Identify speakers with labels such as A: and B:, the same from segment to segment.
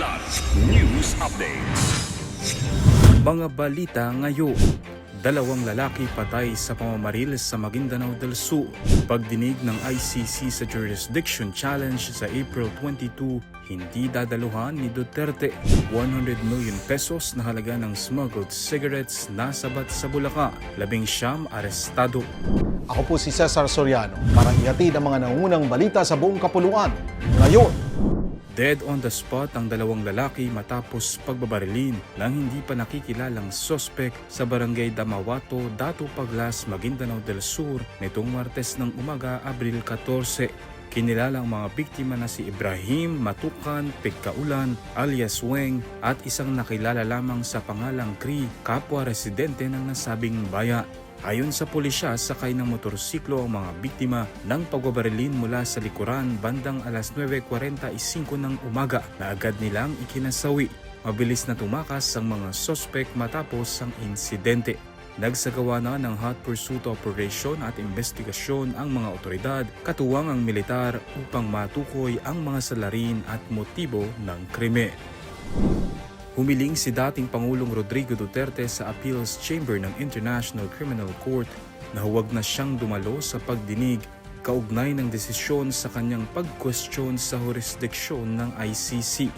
A: Plus News Updates.
B: Mga balita ngayon. Dalawang lalaki patay sa pamamaril sa Maguindanao del Sur. Pagdinig ng ICC sa Jurisdiction Challenge sa April 22, hindi dadaluhan ni Duterte. 100 million pesos na halaga ng smuggled cigarettes nasabat sa Bulacan. 19 arestado.
C: Ako po si Cesar Soriano para ihatid ang mga nangungunang balita sa buong kapuluan. Ngayon,
B: Dead on the spot ang dalawang lalaki matapos pagbabarilin ng hindi pa nakikilalang sospek sa barangay Damawato, Dato Paglas, Maguindanao del Sur nitong Martes ng umaga, Abril 14. Kinilala ang mga biktima na si Ibrahim Matukan Pigkaulan alias Weng at isang nakilala lamang sa pangalang Kri, kapwa residente ng nasabing bayan. Ayon sa pulisya, sakay ng motorsiklo ang mga biktima ng pagbabarilin mula sa likuran bandang alas 9:45 ng umaga na agad nilang ikinasawi. Mabilis na tumakas ang mga sospek matapos ang insidente. Nagsagawa na ng hot pursuit operation at investigasyon ang mga otoridad, katuwang ang militar upang matukoy ang mga salarin at motibo ng krimen. Humiling si dating Pangulong Rodrigo Duterte sa Appeals Chamber ng International Criminal Court na huwag na siyang dumalo sa pagdinig kaugnay ng desisyon sa kanyang pag-question sa jurisdiksyon ng ICC.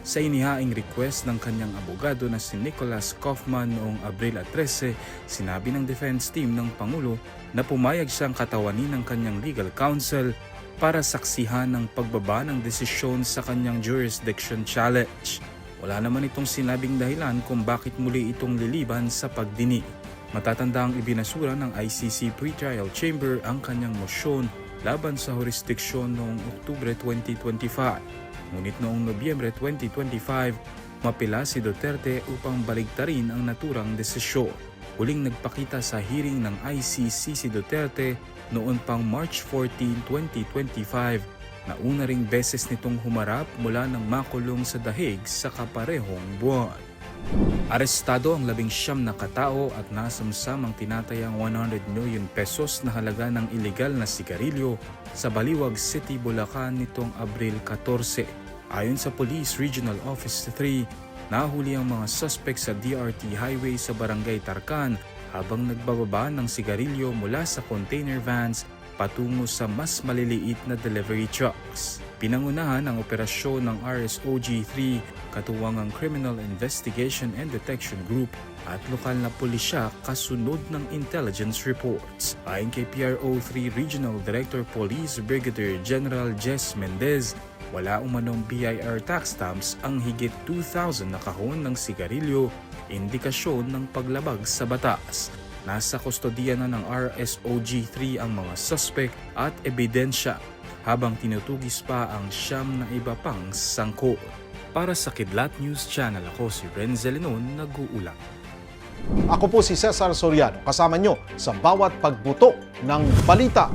B: Sa inihaing request ng kanyang abogado na si Nicholas Kaufman noong Abril 13, sinabi ng defense team ng Pangulo na pumayag siyang katawanin ng kanyang legal counsel para saksihan ng pagbaba ng desisyon sa kanyang jurisdiction challenge. Wala naman itong sinabing dahilan kung bakit muli itong liliban sa pagdinig. Matatandaang ibinasura ng ICC Pretrial Chamber ang kanyang mosyon laban sa jurisdiksyon noong Oktubre 2025. Ngunit noong Nobyembre 2025, mapila si Duterte upang baligtarin ang naturang desisyon. Huling nagpakita sa hearing ng ICC si Duterte noon pang March 14, 2025, na una ring beses nitong humarap mula nang makulong sa dahig sa kaparehong buwan. Arestado ang 19 na katao at nasamsam ang tinatayang 100 million pesos na halaga ng iligal na sigarilyo sa Baliwag City, Bulacan nitong Abril 14. Ayon sa Police Regional Office 3, nahuli ang mga suspect sa DRT Highway sa Barangay Tarcan habang nagbababa ng sigarilyo mula sa container vans patungo sa mas maliliit na delivery trucks. Pinangunahan ang operasyon ng RSOG-3, katuwang ang Criminal Investigation and Detection Group at lokal na pulisya kasunod ng intelligence reports. Ayon kay PRO3 Regional Director Police Brigadier General Jess Mendez, wala umanong BIR tax stamps ang higit 2,000 na kahon ng sigarilyo, indikasyon ng paglabag sa batas. Nasa kustodiya na ng RSOG-3 ang mga suspect at ebidensya habang tinutugis pa ang 9 na iba pang sangkot. Para sa Kidlat News Channel, ako si Renzel Lenon, nag-uulat.
C: ako po si Cesar Soriano, kasama nyo sa bawat pagbuto ng balita.